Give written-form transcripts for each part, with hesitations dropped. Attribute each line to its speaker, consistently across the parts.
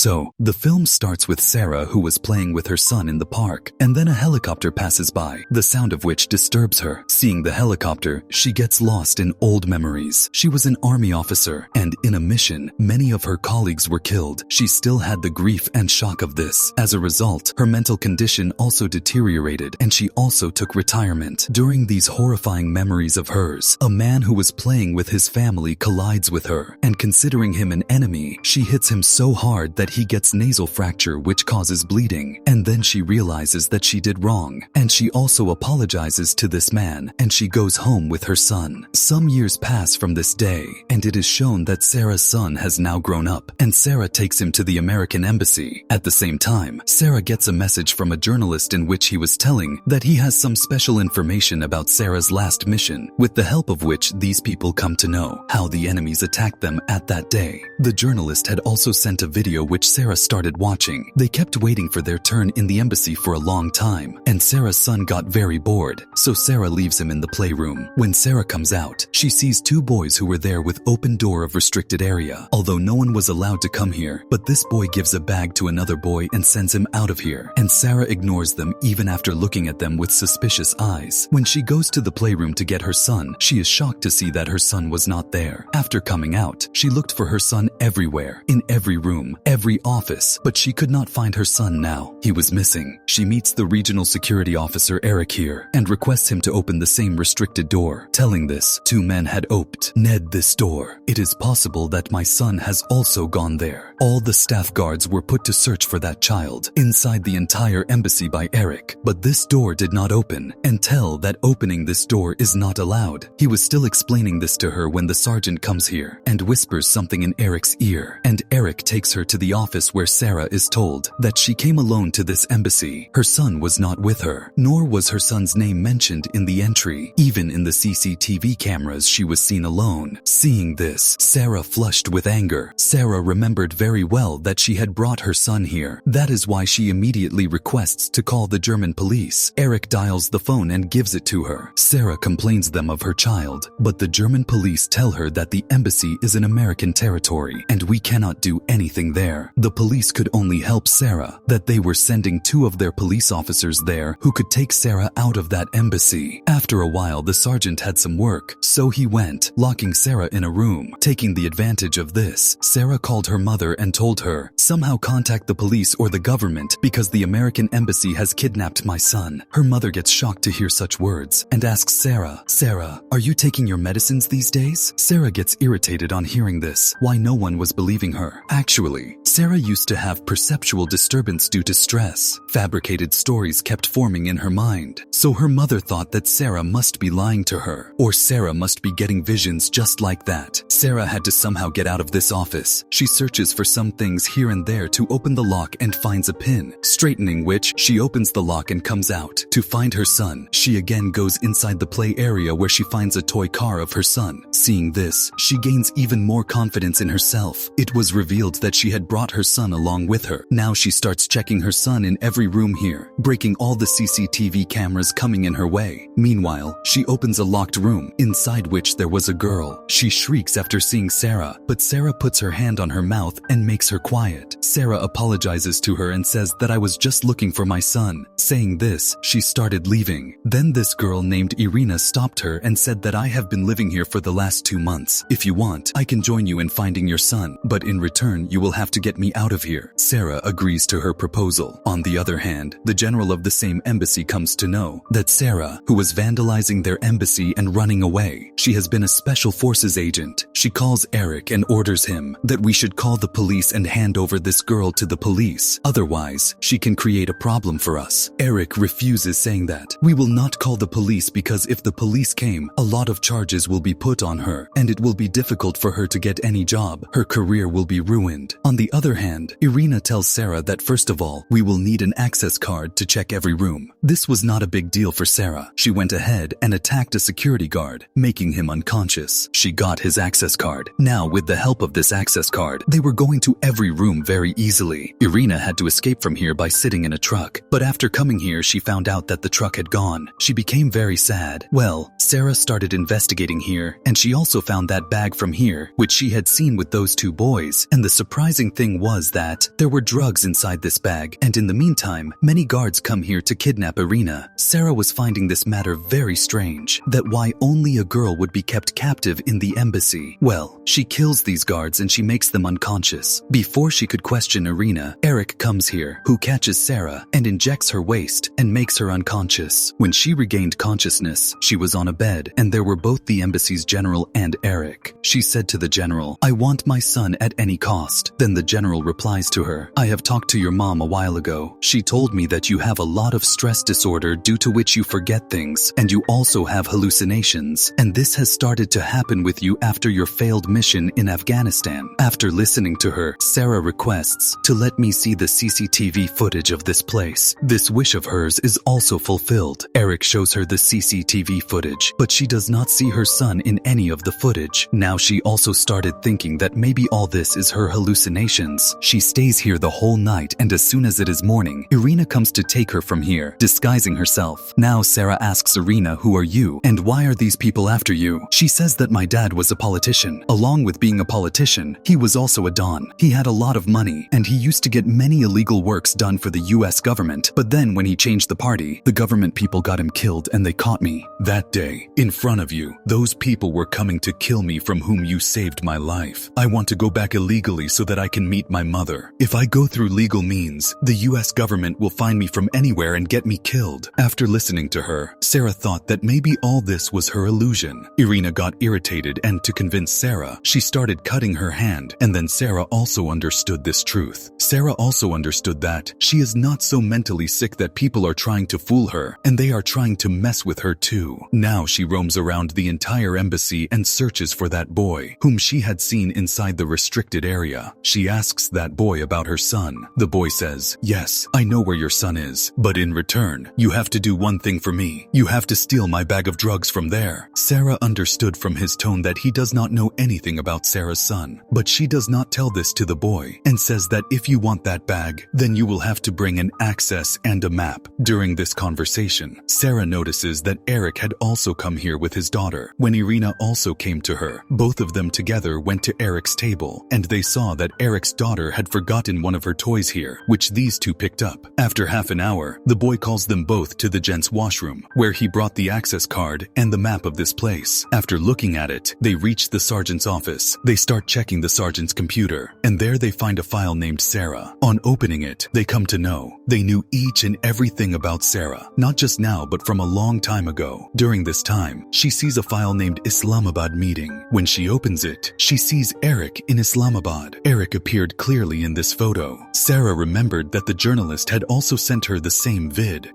Speaker 1: So, the film starts with Sarah, who was playing with her son in the park, and then a helicopter passes by, the sound of which disturbs her. Seeing the helicopter, she gets lost in old memories. She was an army officer, and in a mission, many of her colleagues were killed. She still had the grief and shock of this. As a result, her mental condition also deteriorated, and she also took retirement. During these horrifying memories of hers, a man who was playing with his family collides with her, and considering him an enemy, she hits him so hard that he gets nasal fracture, which causes bleeding. And then she realizes that she did wrong, and she also apologizes to this man, and she goes home with her son. Some years pass from this day, and it is shown that Sarah's son has now grown up, and Sarah takes him to the American embassy. At the same time, Sarah gets a message from a journalist in which he was telling that he has some special information about Sarah's last mission, with the help of which these people come to know how the enemies attacked them at that day. The journalist had also sent a video which Sarah started watching. They kept waiting for their turn in the embassy for a long time, and Sarah's son got very bored, so Sarah leaves him in the playroom. When Sarah comes out, she sees two boys who were there with open door of restricted area, although no one was allowed to come here. But this boy gives a bag to another boy and sends him out of here, and Sarah ignores them even after looking at them with suspicious eyes. When she goes to the playroom to get her son, she is shocked to see that her son was not there. After coming out, she looked for her son everywhere, in every room, every office, but she could not find her son now. He was missing. She meets the regional security officer Eric here and requests him to open the same restricted door. Telling this, two men had opened this door. It is possible that my son has also gone there. All the staff guards were put to search for that child inside the entire embassy by Eric, but this door did not open, and tell that opening this door is not allowed. He was still explaining this to her when the sergeant comes here and whispers something in Eric's ear, and Eric takes her to the office where Sarah is told that she came alone to this embassy. Her son was not with her, nor was her son's name mentioned in the entry. Even in the CCTV cameras, she was seen alone. Seeing this, Sarah flushed with anger. Sarah remembered very well that she had brought her son here. That is why she immediately requests to call the German police. Eric dials the phone and gives it to her. Sarah complains them of her child, but the German police tell her that the embassy is an American territory and we cannot do anything there. The police could only help Sarah, that they were sending two of their police officers there who could take Sarah out of that embassy. After a while, the sergeant had some work, so he went, locking Sarah in a room. Taking the advantage of this, Sarah called her mother and told her, somehow contact the police or the government because the American embassy has kidnapped my son. Her mother gets shocked to hear such words and asks Sarah, are you taking your medicines these days? Sarah gets irritated on hearing this, why no one was believing her. Actually, Sarah used to have perceptual disturbance due to stress. Fabricated stories kept forming in her mind, so her mother thought that Sarah must be lying to her, or Sarah must be getting visions just like that. Sarah had to somehow get out of this office. She searches for some things here and there to open the lock and finds a pin, straightening which, she opens the lock and comes out. To find her son, she again goes inside the play area where she finds a toy car of her son. Seeing this, she gains even more confidence in herself. It was revealed that she had brought her son along with her. Now she starts checking her son in every room here, breaking all the CCTV cameras coming in her way. Meanwhile, she opens a locked room, inside which there was a girl. She shrieks after seeing Sarah, but Sarah puts her hand on her mouth and makes her quiet. Sarah apologizes to her and says that I was just looking for my son. Saying this, she started leaving. Then this girl named Irina stopped her and said that I have been living here for the last 2 months. If you want, I can join you in finding your son, but in return, you will have to get me out of here. Sarah agrees to her proposal. On the other hand, the general of the same embassy comes to know that Sarah, who was vandalizing their embassy and running away, she has been a special forces agent. She calls Eric and orders him that we should call the police and hand over this girl to the police. Otherwise, she can create a problem for us. Eric refuses, saying that we will not call the police because if the police came, a lot of charges will be put on her and it will be difficult for her to get any job. Her career will be ruined. On the other hand, Irina tells Sarah that first of all, we will need an access card to check every room. This was not a big deal for Sarah. She went ahead and attacked a security guard, making him unconscious. She got his access access card. Now, with the help of this access card, they were going to every room very easily. Irina had to escape from here by sitting in a truck, but after coming here, she found out that the truck had gone. She became very sad. Well, Sarah started investigating here, and she also found that bag from here, which she had seen with those two boys, and the surprising thing was that there were drugs inside this bag, and in the meantime, many guards come here to kidnap Irina. Sarah was finding this matter very strange, that why only a girl would be kept captive in the embassy. Well, she kills these guards and she makes them unconscious. Before she could question Irina, Eric comes here, who catches Sarah and injects her waist and makes her unconscious. When she regained consciousness, she was on a bed, and there were both the embassy's general and Eric. She said to the general, "I want my son at any cost." Then the general replies to her, "I have talked to your mom a while ago. She told me that you have a lot of stress disorder due to which you forget things, and you also have hallucinations, and this has started to happen with you after your failed mission in Afghanistan." After listening to her, Sarah requests to let me see the CCTV footage of this place. This wish of hers is also fulfilled. Eric shows her the CCTV footage, but she does not see her son in any of the footage. Now she also started thinking that maybe all this is her hallucinations. She stays here the whole night, and as soon as it is morning, Irina comes to take her from here, disguising herself. Now Sarah asks Irina, "Who are you? And why are these people after you?" She says that my dad was a politician. Along with being a politician, he was also a don. He had a lot of money, and he used to get many illegal works done for the US government. But then when he changed the party, the government people got him killed and they caught me. That day, in front of you, those people were coming to kill me from whom you saved my life. I want to go back illegally so that I can meet my mother. If I go through legal means, the US government will find me from anywhere and get me killed. After listening to her, Sarah thought that maybe all this was her illusion. Irina got irritated, and to convince Sarah, she started cutting her hand, and then Sarah also understood this truth. Sarah also understood that she is not so mentally sick that people are trying to fool her, and they are trying to mess with her too. Now she roams around the entire embassy and searches for that boy, whom she had seen inside the restricted area. She asks that boy about her son. The boy says, "Yes, I know where your son is, but in return, you have to do one thing for me. You have to steal my bag of drugs from there." Sarah understood from his tone that he does not know anything about Sarah's son, but she does not tell this to the boy and says that if you want that bag, then you will have to bring an access and a map. During this conversation, Sarah notices that Eric had also come here with his daughter. When Irina also came to her, both of them together went to Eric's table, and they saw that Eric's daughter had forgotten one of her toys here, which these two picked up. After half an hour, the boy calls them both to the gents' washroom, where he brought the access card and the map of this place. After looking at it, they reach the sergeant's office. They start checking the sergeant's computer, and there they find a file named Sarah. On opening it, they come to know they knew each and everything about Sarah, not just now but from a long time ago. During this time, she sees a file named Islamabad meeting. When she opens it, she sees Eric in Islamabad. Eric appeared clearly in this photo. Sarah remembered that the journalist had also sent her the same vid.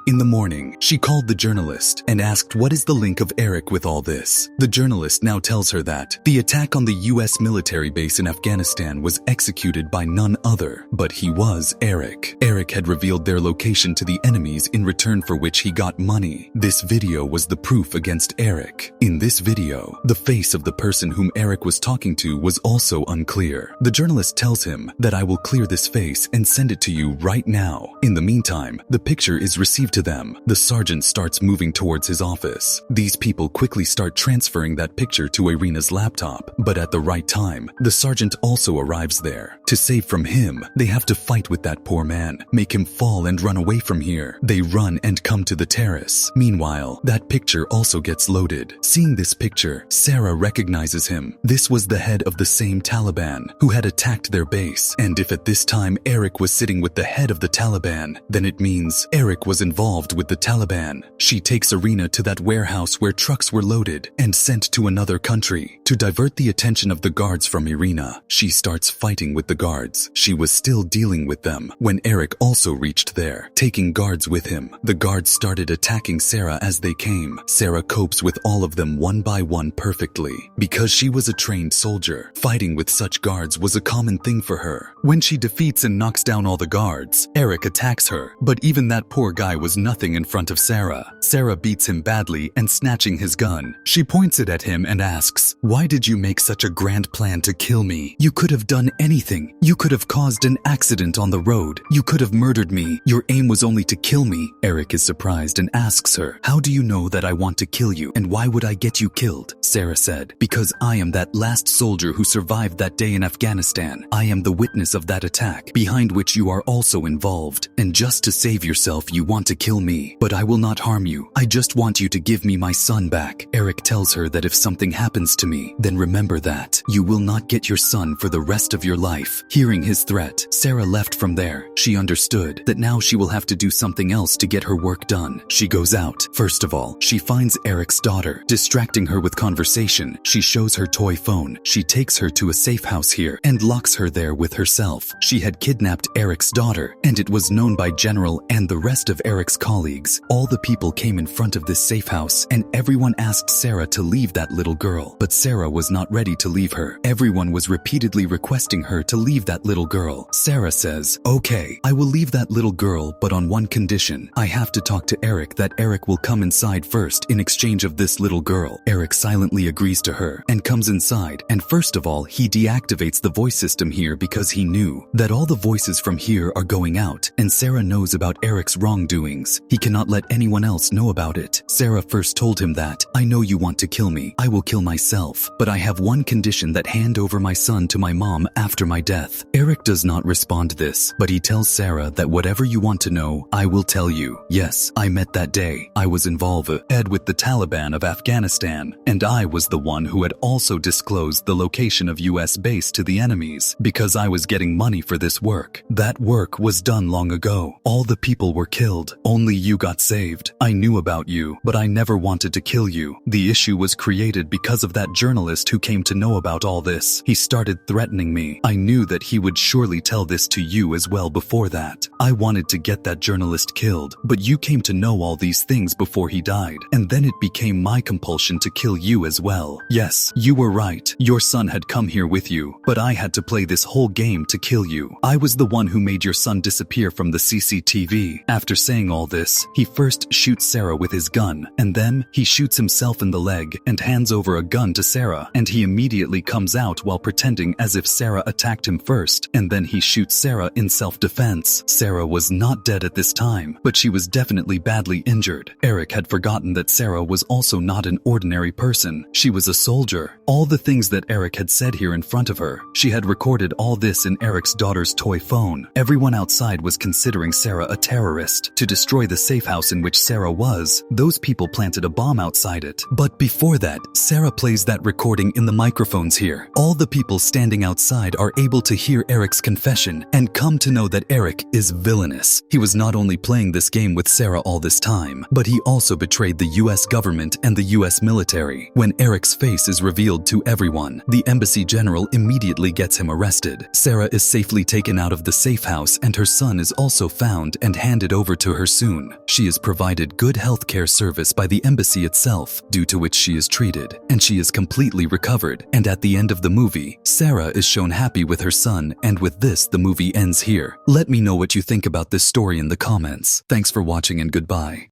Speaker 1: In the morning, she called the journalist and asked what is the link of Eric with all this. The journalist now tells her that the attack on the US military base in Afghanistan was executed by none other, but he was Eric. Eric had revealed their location to the enemies in return for which he got money. This video was the proof against Eric. In this video, the face of the person whom Eric was talking to was also unclear. The journalist tells him that I will clear this face and send it to you right now. In the meantime, the picture is received to them. The sergeant starts moving towards his office. These people quickly start transferring that picture to Irina's laptop, but at the right time, the sergeant also arrives there. To save from him, they have to fight with that poor man, make him fall and run away from here. They run and come to the terrace. Meanwhile, that picture also gets loaded. Seeing this picture, Sarah recognizes him. This was the head of the same Taliban who had attacked their base, and if at this time Eric was sitting with the head of the Taliban, then it means Eric was involved with the Taliban. She takes Irina to that warehouse where trucks were loaded and sent to another country. To divert the attention of the guards from Irina, she starts fighting with the guards. She was still dealing with them when Eric also reached there, taking guards with him. The guards started attacking Sarah as they came. Sarah copes with all of them one by one perfectly. Because she was a trained soldier, fighting with such guards was a common thing for her. When she defeats and knocks down all the guards, Eric attacks her, but even that poor guy was nothing in front of Sarah. Sarah beats him badly and snatching his gun, she points it at him and asks, Why did you make such a grand plan to kill me? You could have done anything. You could have caused an accident on the road. You could have murdered me. Your aim was only to kill me." Eric is surprised and asks her, "How do you know that I want to kill you, and why would I get you killed?" Sarah said, "Because I am that last soldier who survived that day in Afghanistan. I am the witness of that attack, behind which you are also involved. And just to save yourself, you want to kill me. But I will not harm you. I just want you to give me my son back." Eric tells her that if something happens to me, then remember that you will not get your son for the rest of your life. Hearing his threat, Sarah left from there. She understood that now she will have to do something else to get her work done. She goes out. First of all, she finds Eric's daughter, distracting her with conversation. She shows her toy phone. She takes her to a safe house here and locks her there with herself. She had kidnapped Eric's daughter, and it was known by General and the rest of Eric's colleagues. All the people came in front of this safe house, and everyone asked Sarah to leave that little girl. But Sarah was not ready to leave her. Everyone was repeatedly requesting her to leave that little girl. Sarah says, "Okay, I will leave that little girl, but on one condition. I have to talk to Eric, that Eric will come inside first in exchange of this little girl." Eric silently agrees to her and comes inside, and first of all, he deactivates the voice system here because he knew that all the voices from here are going out, and Sarah knows about Eric's wrongdoings. He cannot let anyone else know about it. Sarah first told him that, "I know you want to kill me. I will kill myself, but I have one condition, that hand over my son to my mom after my death." Eric does not respond to this, but he tells Sarah that whatever you want to know, I will tell you. "Yes, I met that day. I was involved with the Taliban of Afghanistan, and I was the one who had also disclosed the location of US base to the enemies because I was getting money for this work. That work was done long ago. All the people were killed. Only you got saved. I knew about you, but I never wanted to kill you. The issue was created because of that journalist who came to know about all this. He started threatening me. I knew that he would surely tell this to you as well before that. I wanted to get that journalist killed, but you came to know all these things before he died, and then it became my compulsion to kill you as well. Yes, you were right. Your son had come here with you, but I had to play this whole game to kill you. I was the one who made your son disappear from the CCTV." After saying all this, he first shoots Sarah with his gun, and then he shoots himself in the leg and hands over a gun to Sarah, and he immediately comes out while pretending as if Sarah attacked him first, and then he shoots Sarah in self-defense. Sarah was not dead at this time, but she was definitely badly injured. Eric had forgotten that Sarah was also not an ordinary person. She was a soldier. All the things that Eric had said here in front of her, she had recorded all this in Eric's daughter's toy phone. Everyone outside was considering Sarah a terrorist. To destroy the safe house in which Sarah was, those people planted a bomb outside it. But before that, Sarah plays that recording in the microphones here. All the people standing outside are able to hear Eric's confession and come to know that Eric is villainous. He was not only playing this game with Sarah all this time, but he also betrayed the US government and the US military. When Eric's face is revealed to everyone, the embassy general immediately gets him arrested. Sarah is safely taken out of the safe house, and her son is also found and handed over to her soon. She is provided good healthcare service by the embassy itself, due to which she is treated, and she is completely recovered. And at the end of the movie, Sarah is shown happy with her son, and with this, the movie ends here. Let me know what you think about this story in the comments. Thanks for watching and goodbye.